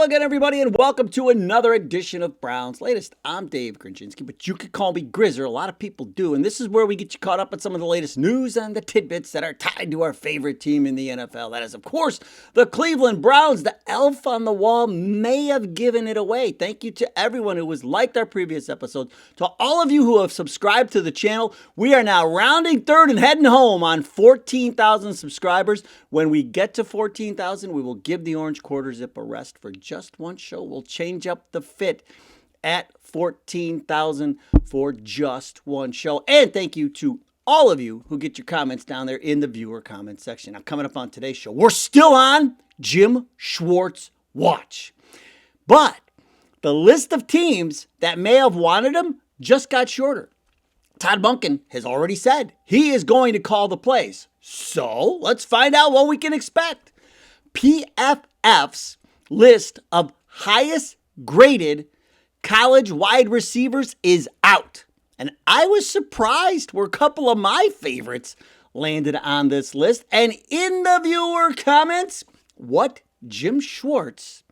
again, everybody, and welcome to another edition of Browns Latest. I'm Dave Grendzynski, but you could call me Grizzer. A lot of people do, and this is where we get you caught up on some of the latest news and the tidbits that are tied to our favorite team in the NFL. That is, of course, the Cleveland Browns. The elf on the wall may have given it away. Thank you to everyone who has liked our previous episodes. To all of you who have subscribed to the channel, we are now rounding third and heading home on 14,000 subscribers. When we get to 14,000, we will give the orange quarter zip a rest for just one show. We'll change up the fit at 14,000 for just one show. And thank you to all of you who get your comments down there in the viewer comment section. Now, coming up on today's show, we're still on Jim Schwartz watch. But the list of teams that may have wanted him just got shorter. Todd Monken has already said he is going to call the plays. So let's find out what we can expect. PFF's list of highest graded college wide receivers is out. And I was surprised where a couple of my favorites landed on this list. And in the viewer comments, what Jim Schwartz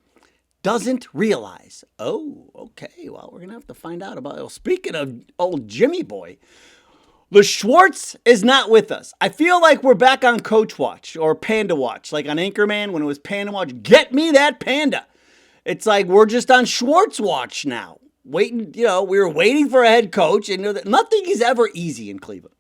doesn't realize. Oh, okay. Well, we're going to have to find out about it. Speaking of old Jimmy boy, the Schwartz is not with us. I feel like we're back on Coach Watch or Panda Watch, like on Anchorman when it was Panda Watch. Get me that panda. It's like we're just on Schwartz Watch now. Waiting, we were waiting for a head coach, and nothing is ever easy in Cleveland.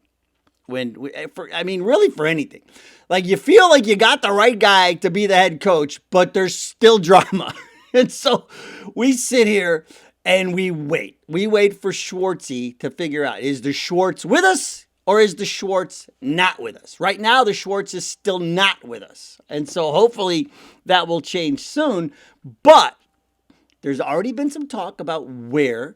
Really for anything. Like you feel like you got the right guy to be the head coach, but there's still drama. And so we sit here and we wait. We wait for Schwartzy to figure out, is the Schwartz with us or is the Schwartz not with us? Right now, the Schwartz is still not with us. And so hopefully that will change soon. But there's already been some talk about where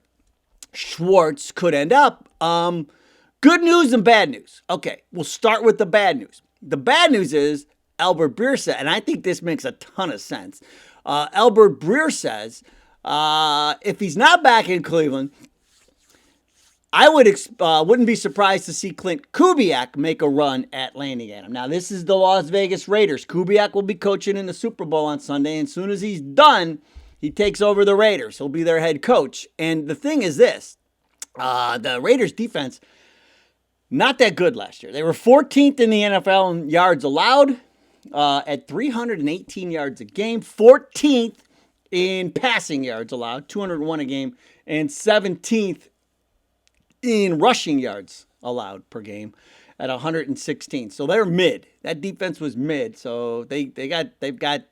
Schwartz could end up. Good news and bad news. Okay, we'll start with the bad news. The bad news is Albert Breer said, and I think this makes a ton of sense. Albert Breer says, if he's not back in Cleveland, I wouldn't be surprised to see Clint Kubiak make a run at landing at him. Now, this is the Las Vegas Raiders. Kubiak will be coaching in the Super Bowl on Sunday, and as soon as he's done, he takes over the Raiders. He'll be their head coach. And the thing is this, the Raiders defense, not that good last year. They were 14th in the NFL in yards allowed at 318 yards a game, 14th in passing yards allowed, 201 a game, and 17th in rushing yards allowed per game at 116. So they're mid. That defense was mid. So they've got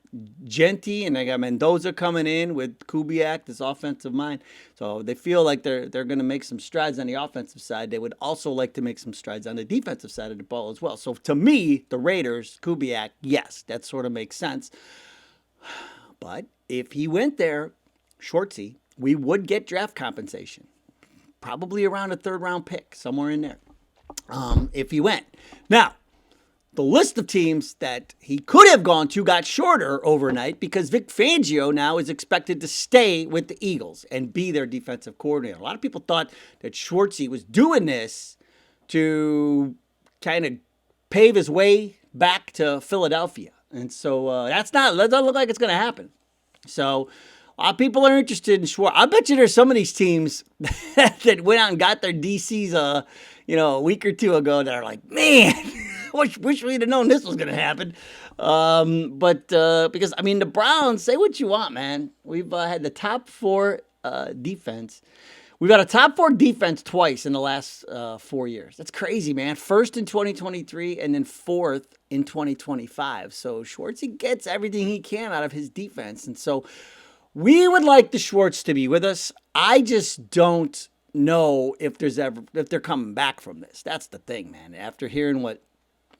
Genty and they got Mendoza coming in with Kubiak, this offensive mind. So they feel like they're going to make some strides on the offensive side. They would also like to make some strides on the defensive side of the ball as well. So to me, the Raiders, Kubiak, yes, that sort of makes sense. But if he went there, Schwartzy, we would get draft compensation. Probably around a third-round pick, somewhere in there, if he went. Now, the list of teams that he could have gone to got shorter overnight because Vic Fangio now is expected to stay with the Eagles and be their defensive coordinator. A lot of people thought that Schwartzy was doing this to kind of pave his way back to Philadelphia. And so that doesn't look like it's going to happen. So a lot of people are interested in Schwartz. I bet you there's some of these teams that went out and got their DCs, a week or two ago that are like, man, wish we'd have known this was going to happen. Because the Browns, say what you want, man. We've had the top four defense. We've got a top four defense twice in the last 4 years. That's crazy, man. First in 2023 and then fourth in 2025. So Schwartzy gets everything he can out of his defense. And so we would like the Schwartz to be with us. I just don't know if they're coming back from this. That's the thing, man. After hearing what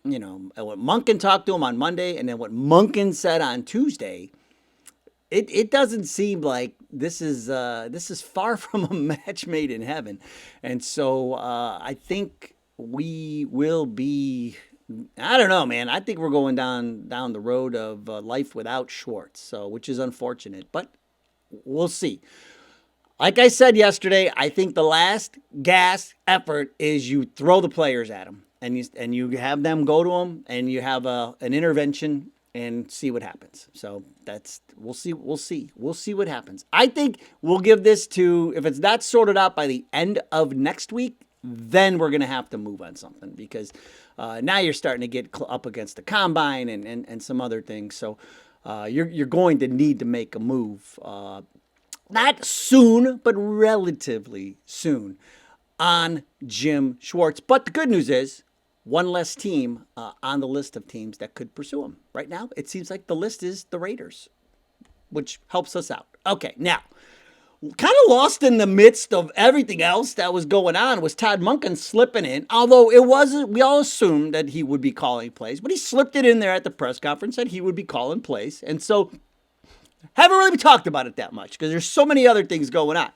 Monken talked to him on Monday and then what Monken said on Tuesday, it doesn't seem like this is far from a match made in heaven. And so I think we will be, I don't know, man. I think we're going down the road of life without Schwartz, which is unfortunate, but we'll see. Like I said yesterday, I think the last gasp effort is you throw the players at them and you have them go to them and you have an intervention and see what happens. So we'll see what happens. I think we'll give this to, if it's not sorted out by the end of next week, then we're going to have to move on something, because now you're starting to get up against the combine and some other things. So you're going to need to make a move, not soon, but relatively soon, on Jim Schwartz. But the good news is, one less team on the list of teams that could pursue him. Right now, it seems like the list is the Raiders, which helps us out. Okay, now, kind of lost in the midst of everything else that was going on was Todd Monken slipping in, although it wasn't, we all assumed that he would be calling plays, but he slipped it in there at the press conference that he would be calling plays. And so, haven't really talked about it that much because there's so many other things going on.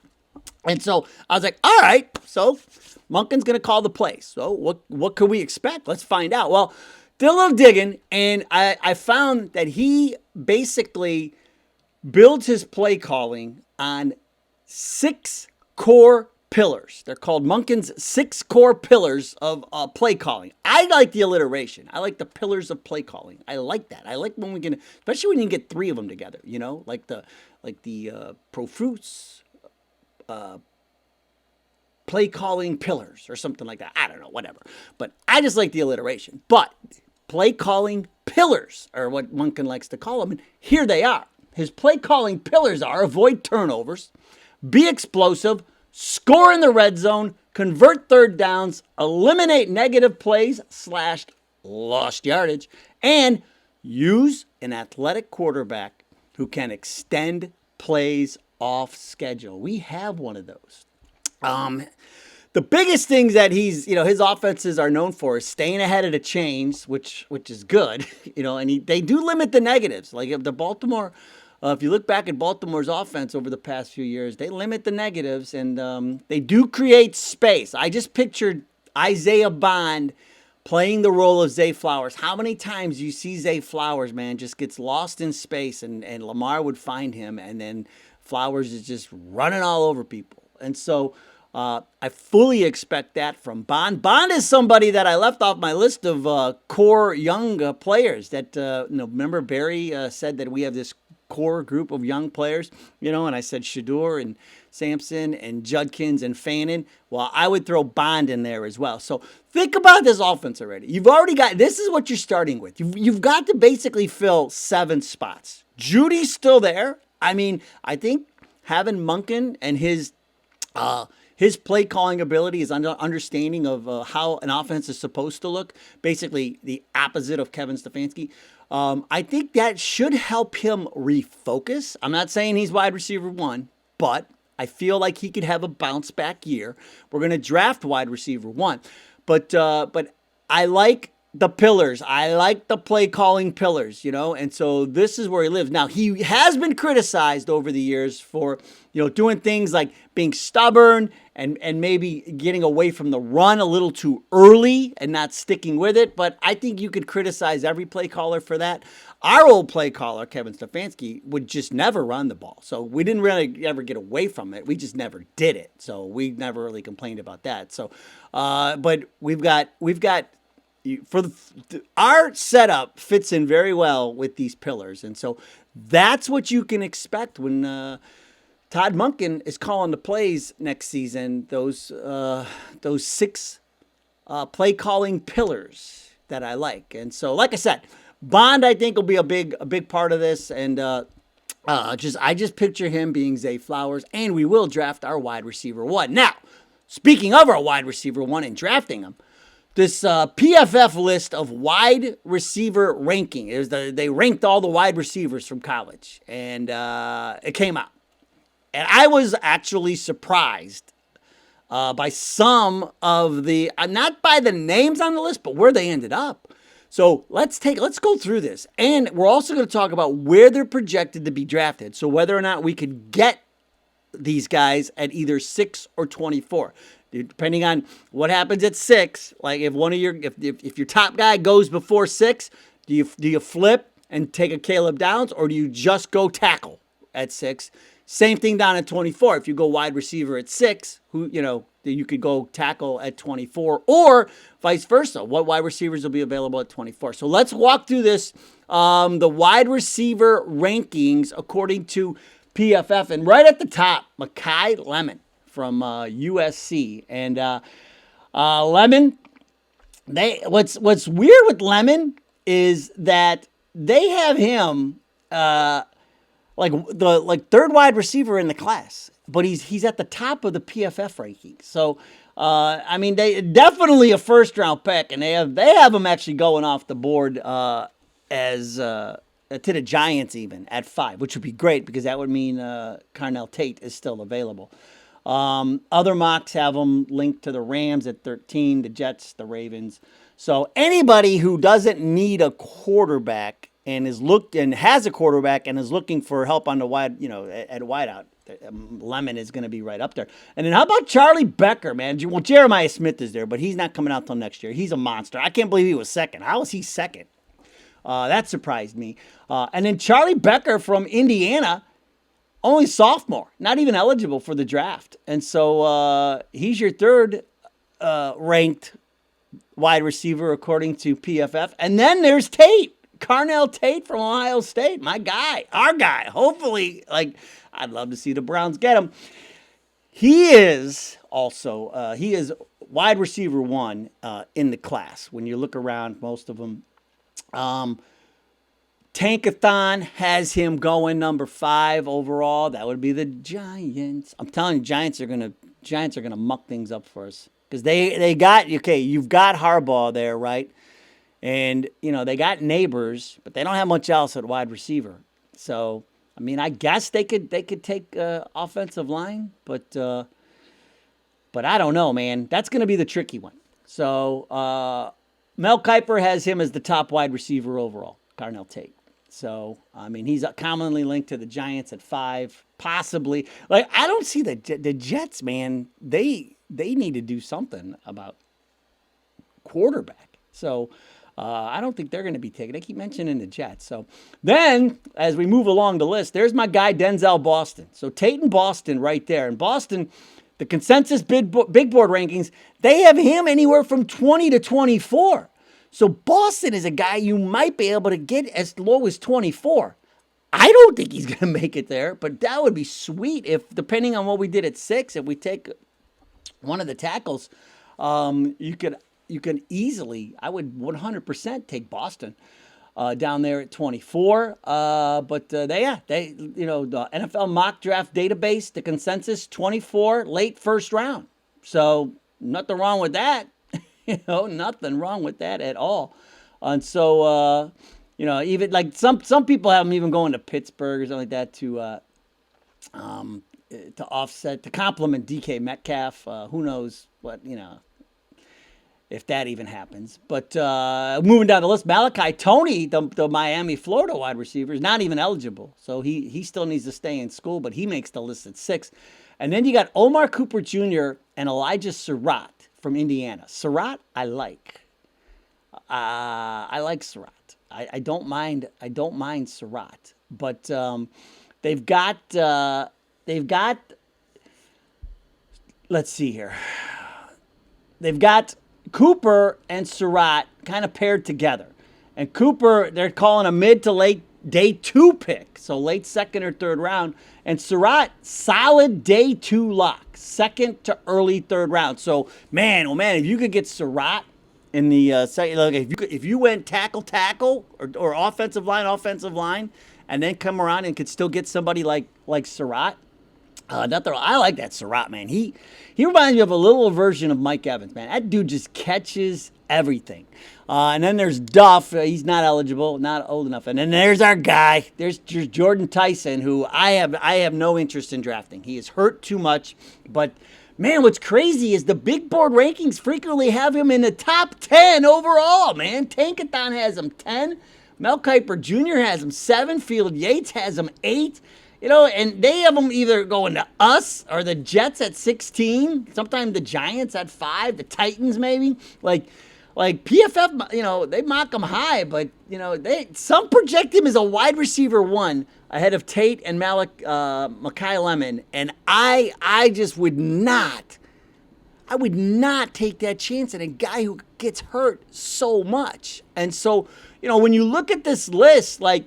And so I was like, all right, so Monken's going to call the plays. So what could we expect? Let's find out. Well, did a little digging, and I found that he basically builds his play calling on 6 core pillars. They're called Monken's 6 core pillars of play calling. I like the alliteration. I like the pillars of play calling. I like that. I like when we can, especially when you can get 3 of them together, you know, like the Profruits, play calling pillars or something like that. I don't know, whatever. But I just like the alliteration. But play calling pillars are what Monken likes to call them. And here they are. His play calling pillars are: avoid turnovers, be explosive, score in the red zone, convert third downs, eliminate negative plays / lost yardage, and use an athletic quarterback who can extend plays off schedule. We have one of those. The biggest things that his offenses are known for is staying ahead of the chains, which is good, and they do limit the negatives. Like if the Baltimore, if you look back at Baltimore's offense over the past few years, they limit the negatives, and they do create space. I just pictured Isaiah Bond playing the role of Zay Flowers. How many times you see Zay Flowers, man, just gets lost in space, and Lamar would find him, and then Flowers is just running all over people. And so I fully expect that from Bond. Bond is somebody that I left off my list of core young players that, remember Barry said that we have this core group of young players, and I said Shador and Sampson and Judkins and Fannin. Well, I would throw Bond in there as well. So think about this offense already. You've already got, this is what you're starting with. You've got to basically fill 7 spots. Judy's still there. I mean, I think having Monken and his play calling ability, his understanding of how an offense is supposed to look, basically the opposite of Kevin Stefanski, I think that should help him refocus. I'm not saying he's wide receiver 1, but I feel like he could have a bounce back year. We're going to draft wide receiver 1, but I like the pillars. I like the play calling pillars, and so this is where he lives. Now, he has been criticized over the years for, doing things like being stubborn and maybe getting away from the run a little too early and not sticking with it. But I think you could criticize every play caller for that. Our old play caller, Kevin Stefanski, would just never run the ball. So we didn't really ever get away from it. We just never did it. So we never really complained about that. So, but we've got our setup fits in very well with these pillars, and so that's what you can expect when Todd Monken is calling the plays next season. Those 6 play calling pillars that I like, and so like I said, Bond I think will be a big part of this, and I just picture him being Zay Flowers, and we will draft our wide receiver 1. Now, speaking of our wide receiver 1 and drafting him. This PFF list of wide receiver ranking, they ranked all the wide receivers from college, and it came out. And I was actually surprised by some of the, not by the names on the list, but where they ended up. So let's go through this. And we're also going to talk about where they're projected to be drafted. So whether or not we could get these guys at either 6 or 24. Depending on what happens at 6, like if your top guy goes before 6, do you flip and take a Caleb Downs, or do you just go tackle at 6? Same thing down at 24. If you go wide receiver at 6, you could go tackle at 24, or vice versa. What wide receivers will be available at 24? So let's walk through this. The wide receiver rankings according to PFF, and right at the top, Mekhi Lemon from USC, and Lemon. What's weird with Lemon is that they have him like third wide receiver in the class, but he's at the top of the PFF rankings. So they definitely a first round pick, and they have him actually going off the board as to the Giants even at 5, which would be great because that would mean Carnell Tate is still available. Other mocks have them linked to the Rams at 13, the Jets, the Ravens. So anybody who doesn't need a quarterback and has a quarterback and is looking for help on the wide, at wideout, Lemon is going to be right up there. And then how about Charlie Becker, man? Well, Jeremiah Smith is there, but he's not coming out till next year. He's a monster. I can't believe he was second. How was he second? That surprised me. And then Charlie Becker from Indiana, only sophomore, not even eligible for the draft. And so he's your third ranked wide receiver according to PFF. And then there's Tate, Carnell Tate from Ohio State, my guy, our guy. Hopefully, I'd love to see the Browns get him. He is also, he is wide receiver 1 in the class. When you look around, most of them. Tankathon has him going number 5 overall. That would be the Giants. I'm telling you, Giants are gonna muck things up for us because they got you've got Harbaugh there, right? And they got Neighbors, but they don't have much else at wide receiver. So I guess they could take offensive line, but I don't know, man. That's gonna be the tricky one. So Mel Kiper has him as the top wide receiver overall, Carnell Tate. So, he's commonly linked to the Giants at 5, possibly. I don't see the Jets, man. They need to do something about quarterback. So, I don't think they're going to be taken. They keep mentioning the Jets. So, then, as we move along the list, there's my guy, Denzel Boston. So, Tate and Boston right there. And Boston, the consensus big board rankings, they have him anywhere from 20 to 24. So Boston is a guy you might be able to get as low as 24. I don't think he's going to make it there, but that would be sweet if, depending on what we did at 6, if we take one of the tackles, you could easily, I would 100% take Boston down there at 24. But the NFL mock draft database, the consensus 24, late first round. So nothing wrong with that. Nothing wrong with that at all. And so, even like some people have them even going to Pittsburgh or something like that to offset, to complement DK Metcalf. Who knows what, if that even happens. But moving down the list, Malachi Toney, the Miami, Florida wide receiver, is not even eligible. So he still needs to stay in school, but he makes the list at 6. And then you got Omar Cooper Jr. and Elijah Surratt from Indiana. Surratt, I like. I like Surratt. I don't mind Surratt. But they've got. Let's see here. They've got Cooper and Surratt kind of paired together, and Cooper they're calling a mid to late day 2 pick, so late second or third round. And Surratt, solid day 2 lock, second to early third round. So, man, if you could get Surratt in the second, if you went tackle or offensive line, and then come around and could still get somebody like Surratt. I like that Surratt, man. He reminds me of a little version of Mike Evans, man. That dude just catches everything. And then there's Duff. He's not eligible, not old enough. And then there's our guy. There's Jordan Tyson, who I have no interest in drafting. He is hurt too much. But, man, what's crazy is the big board rankings frequently have him in the top 10 overall, man. Tankathon has him 10. Mel Kiper Jr. has him 7. Field Yates has him 8. And they have them either going to us or the Jets at 16. Sometimes the Giants at 5. The Titans maybe. Like PFF, they mock him high, but some project him as a wide receiver 1. ahead of Tate and Makai Lemon, and I just would not. I would not take that chance on a guy who gets hurt so much. And so, when you look at this list, like,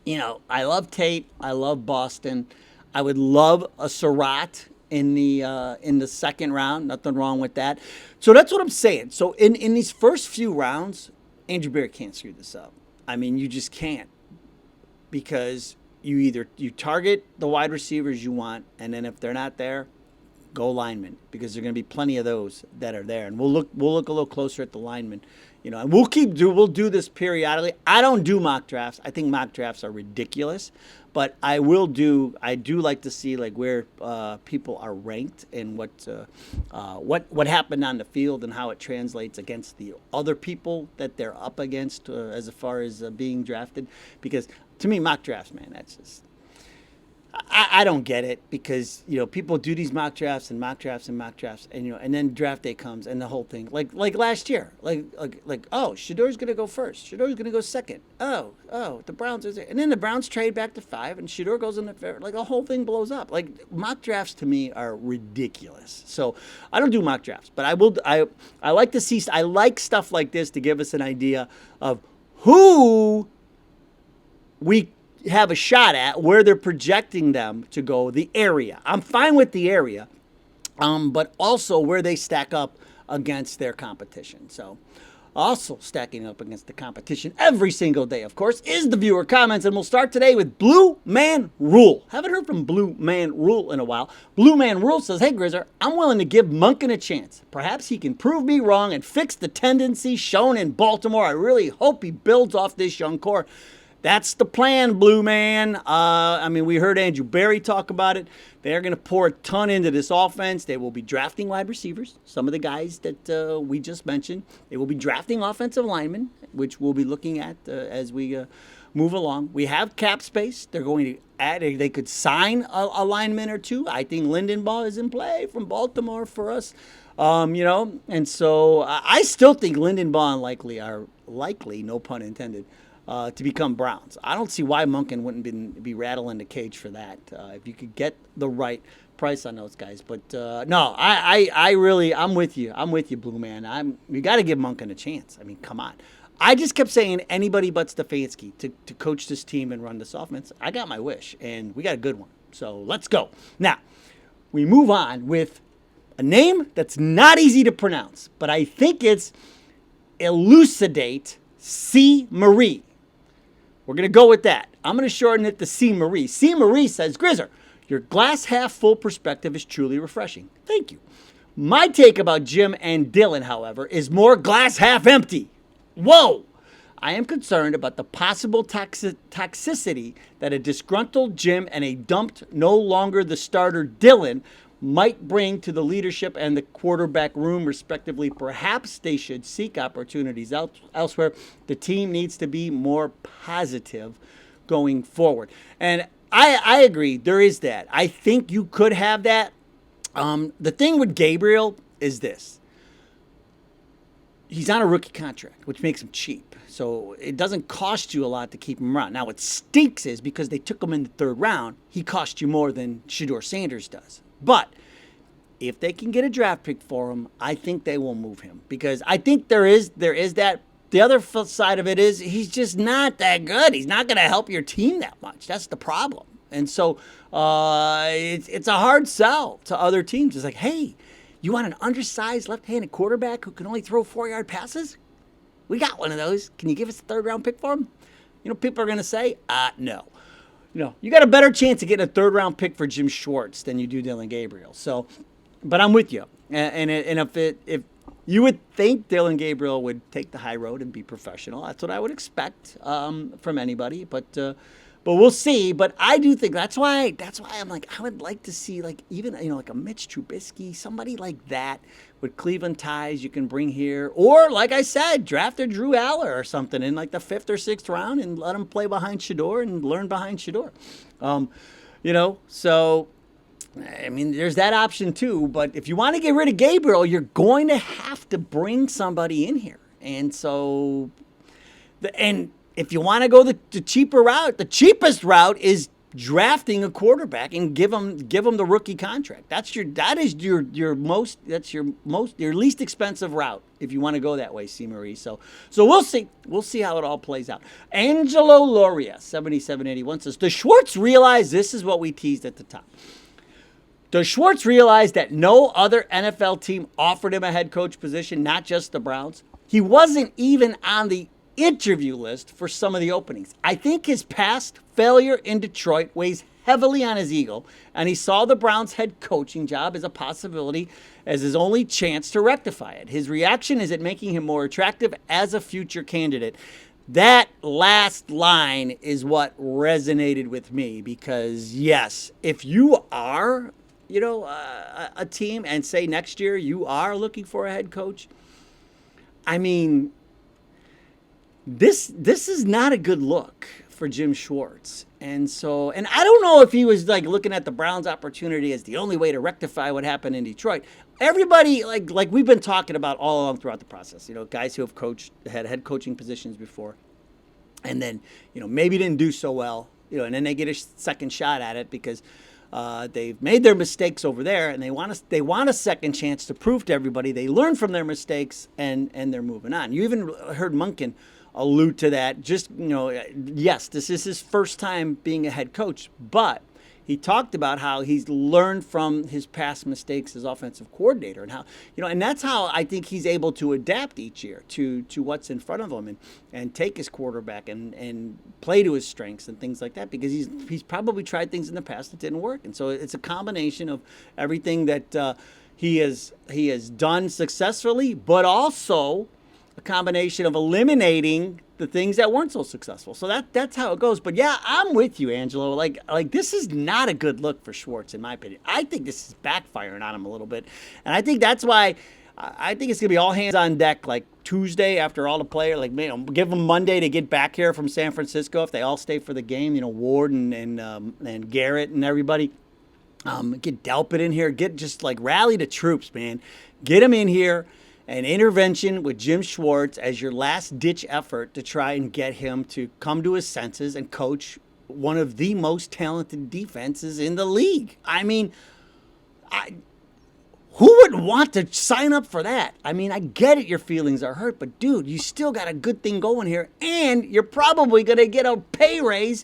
I love Tate, I love Boston. I would love a Surratt in the second round. Nothing wrong with that. So that's what I'm saying. So in these first few rounds, Andrew Berry can't screw this up. I mean, you just can't, because you target the wide receivers you want, and then if they're not there, go linemen, because there are going to be plenty of those that are there. And we'll look a little closer at the linemen, and we'll do this periodically. I don't do mock drafts. I think mock drafts are ridiculous, but I do like to see like where people are ranked and what happened on the field and how it translates against the other people that they're up against as far as being drafted. Because to me, mock drafts, man, that's just, I don't get it, because people do these mock drafts and mock drafts and mock drafts, and and then draft day comes and the whole thing, like last year, like oh, Shador's gonna go first, Shador's gonna go second, oh the Browns are there, and then the Browns trade back to 5 and Shador goes in the fair, like the whole thing blows up. Like, mock drafts to me are ridiculous. So I don't do mock drafts, but I like to see, I like stuff like this to give us an idea of who we have a shot at, where they're projecting them to go, the area. I'm fine with the area, but also where they stack up against their competition. So also stacking up against the competition every single day, of course, is the viewer comments. And we'll start today with Blue Man Rule. Haven't heard from Blue Man Rule in a while. Blue Man Rule says, hey, Grizzer, I'm willing to give Monken a chance. Perhaps he can prove me wrong and fix the tendency shown in Baltimore. I really hope he builds off this young core. That's the plan, Blue Man. We heard Andrew Berry talk about it. They're going to pour a ton into this offense. They will be drafting wide receivers, some of the guys that we just mentioned. They will be drafting offensive linemen, which we'll be looking at as we move along. We have cap space. They're going to add. They could sign a lineman or two. I think Lindenbaugh is in play from Baltimore for us. And so I still think Lindenbaugh and likely, no pun intended, to become Browns. I don't see why Monken wouldn't be rattling the cage for that if you could get the right price on those guys. But no, I'm with you. I'm with you, Blue Man. You got to give Monken a chance. I mean, come on. I just kept saying anybody but Stefanski to coach this team and run this offense. I got my wish, and we got a good one. So let's go. Now, we move on with a name that's not easy to pronounce, but I think it's Elucidate C. Marie. We're going to go with that. I'm going to shorten it to C. Marie. C. Marie says, Grizzer, your glass half full perspective is truly refreshing. Thank you. My take about Jim and Dylan, however, is more glass half empty. Whoa! I am concerned about the possible toxicity that a disgruntled Jim and a dumped, no longer the starter Dylan might bring to the leadership and the quarterback room, respectively. Perhaps they should seek opportunities elsewhere. The team needs to be more positive going forward. And I agree. There is that. I think you could have that. The thing with Gabriel is this. He's on a rookie contract, which makes him cheap. So it doesn't cost you a lot to keep him around. Now, what stinks is because they took him in the 3rd round, he cost you more than Shedeur Sanders does. But if they can get a draft pick for him, I think they will move him, because I think there is that. The other side of it is he's just not that good. He's not going to help your team that much. That's the problem. And so it's a hard sell to other teams. It's like, hey, you want an undersized left-handed quarterback who can only throw 4-yard passes? We got one of those. Can you give us a 3rd-round pick for him? People are going to say, no. You got a better chance of getting a 3rd-round pick for Jim Schwartz than you do Dylan Gabriel. So, but I'm with you. And if you would think Dylan Gabriel would take the high road and be professional, that's what I would expect from anybody. But we'll see. But I do think that's why I'm like, I would like to see even like a Mitch Trubisky, somebody like that with Cleveland ties you can bring here, or like I said, draft a Drew Aller or something in like the 5th or 6th round and let him play behind Shedeur and learn behind Shedeur. So there's that option too. But if you want to get rid of Gabriel, you're going to have to bring somebody in here, and so and if you want to go the cheaper route, the cheapest route is drafting a quarterback and give them the rookie contract. That is your least expensive route if you want to go that way, C. Marie. So we'll see how it all plays out. Angelo Loria 7781 says, does Schwartz realize, this is what we teased at the top, does Schwartz realize that no other NFL team offered him a head coach position, not just the Browns? He wasn't even on the interview list for some of the openings. I think his past failure in Detroit weighs heavily on his ego, and he saw the Browns head coaching job as a possibility, as his only chance to rectify it. His reaction is it making him more attractive as a future candidate. That last line is what resonated with me, because yes, if you are, a team, and say next year you are looking for a head coach, I mean, this is not a good look for Jim Schwartz. And I don't know if he was like looking at the Browns opportunity as the only way to rectify what happened in Detroit. Everybody, like we've been talking about all along throughout the process, guys who have had head coaching positions before, and then, maybe didn't do so well, and then they get a second shot at it because they've made their mistakes over there, and they want a second chance to prove to everybody they learn from their mistakes, and they're moving on. You even heard Monken allude to that. Just, yes, this is his first time being a head coach, but he talked about how he's learned from his past mistakes as offensive coordinator, and how, and that's how I think he's able to adapt each year to what's in front of him, and take his quarterback and play to his strengths and things like that, because he's probably tried things in the past that didn't work. And so it's a combination of everything that he has done successfully, but also a combination of eliminating the things that weren't so successful. So that's how it goes. But yeah, I'm with you, Angelo. Like this is not a good look for Schwartz, in my opinion. I think this is backfiring on him a little bit. And I think that's why I think it's going to be all hands on deck, like Tuesday after all the players, give them Monday to get back here from San Francisco if they all stay for the game, Ward and Garrett and everybody. Get Delpit in here, rally the troops, man. Get them in here. An intervention with Jim Schwartz as your last-ditch effort to try and get him to come to his senses and coach one of the most talented defenses in the league. I mean, who would want to sign up for that? I mean, I get it, your feelings are hurt, but dude, you still got a good thing going here, and you're probably going to get a pay raise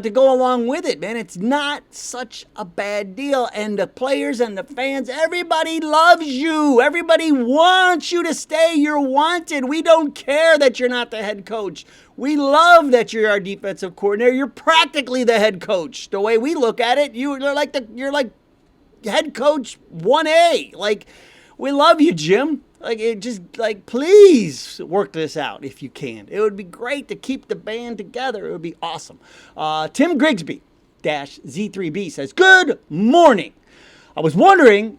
to go along with it, man. It's not such a bad deal. And the players and the fans, everybody loves you. Everybody wants you to stay. You're wanted. We don't care that you're not the head coach. We love that you're our defensive coordinator. You're practically the head coach. The way we look at it, you're like head coach 1A. Like, we love you, Jim. Please work this out if you can. It would be great to keep the band together. It would be awesome. Tim Grigsby -Z3B says, good morning. I was wondering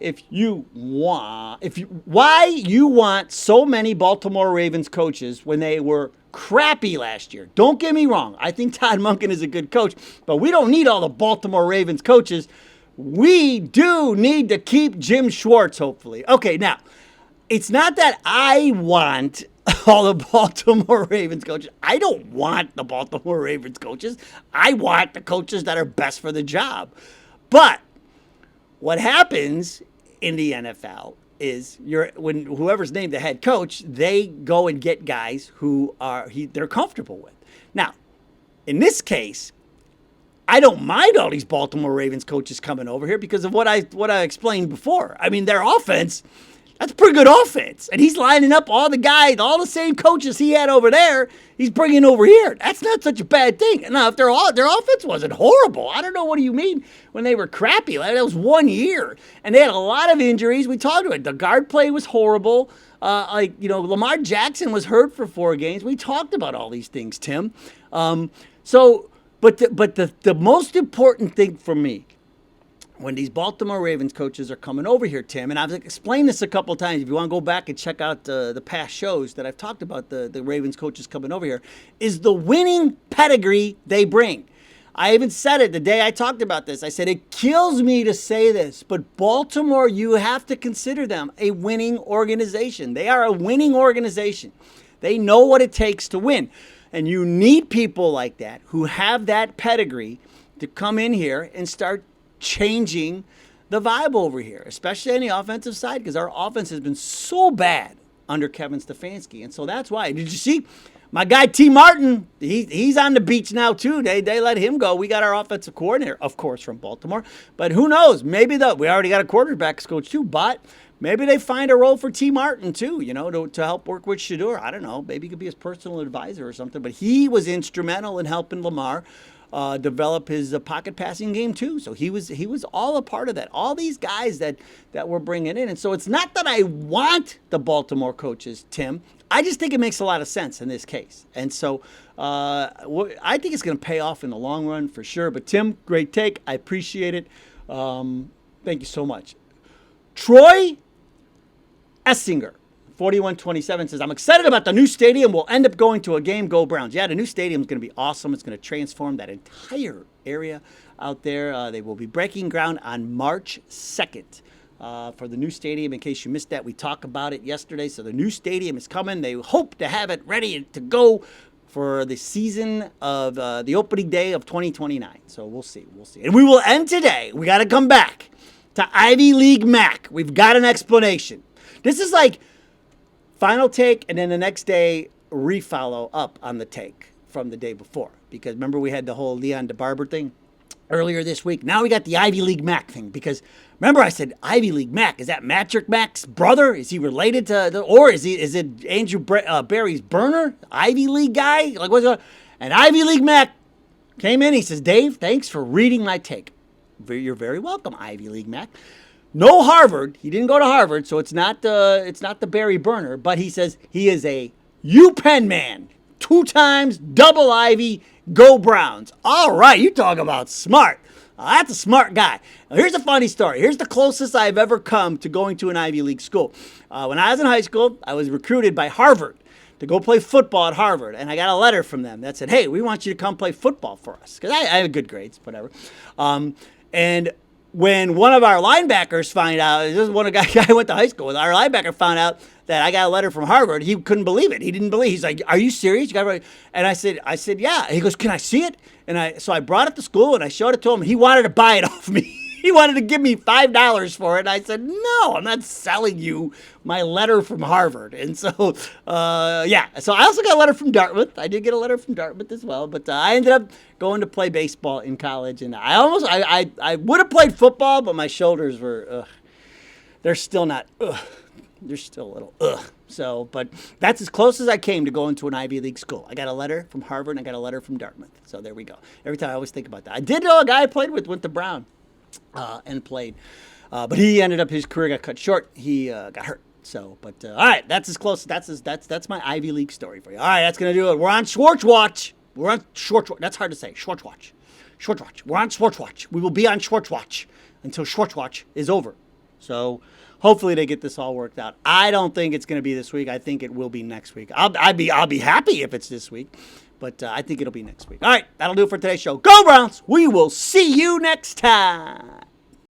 why you want so many Baltimore Ravens coaches when they were crappy last year. Don't get me wrong. I think Todd Monken is a good coach, but we don't need all the Baltimore Ravens coaches. We do need to keep Jim Schwartz, hopefully. Okay, now, it's not that I want all the Baltimore Ravens coaches. I don't want the Baltimore Ravens coaches. I want the coaches that are best for the job. But what happens in the NFL is when whoever's named the head coach, they go and get guys who they're comfortable with. Now, in this case, I don't mind all these Baltimore Ravens coaches coming over here because of what I explained before. I mean, their offense, that's a pretty good offense. And he's lining up all the guys, all the same coaches he had over there, he's bringing over here. That's not such a bad thing. Now, if their offense wasn't horrible, I don't know what do you mean when they were crappy. That was 1 year. And they had a lot of injuries. We talked about it. The guard play was horrible. Lamar Jackson was hurt for 4 games. We talked about all these things, Tim. But the most important thing for me, when these Baltimore Ravens coaches are coming over here, Tim, and I've explained this a couple of times. If you want to go back and check out the past shows that I've talked about the Ravens coaches coming over here, is the winning pedigree they bring. I even said it the day I talked about this. I said, it kills me to say this, but Baltimore, you have to consider them a winning organization. They are a winning organization. They know what it takes to win. And you need people like that who have that pedigree to come in here and start changing the vibe over here, especially on the offensive side, because our offense has been so bad under Kevin Stefanski. And so that's why. Did you see my guy T. Martin? He's on the beach now, too. They let him go. We got our offensive coordinator, of course, from Baltimore. But who knows? Maybe we already got a quarterbacks coach, too. But maybe they find a role for T. Martin, too, to help work with Shedeur. I don't know. Maybe he could be his personal advisor or something. But he was instrumental in helping Lamar develop his pocket passing game too. So he was all a part of that. All these guys that we're bringing in. And so it's not that I want the Baltimore coaches, Tim. I just think it makes a lot of sense in this case. And so I think it's going to pay off in the long run for sure. But Tim, great take. I appreciate it. Thank you so much. Troy Essinger, 4127 says, I'm excited about the new stadium. We'll end up going to a game. Go Browns. Yeah, the new stadium is going to be awesome. It's going to transform that entire area out there. They will be breaking ground on March 2nd for the new stadium. In case you missed that, we talked about it yesterday. So the new stadium is coming. They hope to have it ready to go for the season of the opening day of 2029. So we'll see. And we will end today. We got to come back to Ivy League Mac. We've got an explanation. This is like final take, and then the next day, refollow up on the take from the day before. Because remember, we had the whole Leon DeBarber thing earlier this week. Now we got the Ivy League Mac thing. Because remember, I said Ivy League Mac. Is that Matrick Mac's brother? Is he related to, or is it Andrew Barry's burner? Ivy League guy? Like what's going on? And Ivy League Mac came in. He says, Dave, thanks for reading my take. You're very welcome, Ivy League Mac. No Harvard. He didn't go to Harvard, so it's not the Barry Burner. But he says he is a UPenn man. 2 times, double Ivy, go Browns. All right, you talk about smart. That's a smart guy. Now, here's a funny story. Here's the closest I've ever come to going to an Ivy League school. When I was in high school, I was recruited by Harvard to go play football at Harvard. And I got a letter from them that said, hey, we want you to come play football for us. Because I had good grades, whatever. And when one of our linebackers found out, this is one of the guy I went to high school with, our linebacker found out that I got a letter from Harvard. He couldn't believe it. He didn't believe it. He's like, are you serious? You got and I said, yeah. And he goes, can I see it? And so I brought it to school and I showed it to him. And he wanted to buy it off me. He wanted to give me $5 for it. And I said, no, I'm not selling you my letter from Harvard. And so, yeah. So I also got a letter from Dartmouth. I did get a letter from Dartmouth as well. But I ended up going to play baseball in college. And I would have played football, but my shoulders were, they're still not, they're still a little, So, but that's as close as I came to going to an Ivy League school. I got a letter from Harvard and I got a letter from Dartmouth. So there we go. Every time I always think about that. I did know a guy I played with went to Brown. And played. But he ended up, his career got cut short. He got hurt. So, but all right, that's as close. That's my Ivy League story for you. All right, that's going to do it. We're on Schwartz Watch. We're on Schwartz Watch. That's hard to say. Schwartz Watch. Schwartz Watch. We're on Schwartz Watch. We will be on Schwartz Watch until Schwartz Watch is over. So hopefully they get this all worked out. I don't think it's going to be this week. I think it will be next week. I'll be happy if it's this week. But I think it'll be next week. All right, that'll do it for today's show. Go Browns! We will see you next time.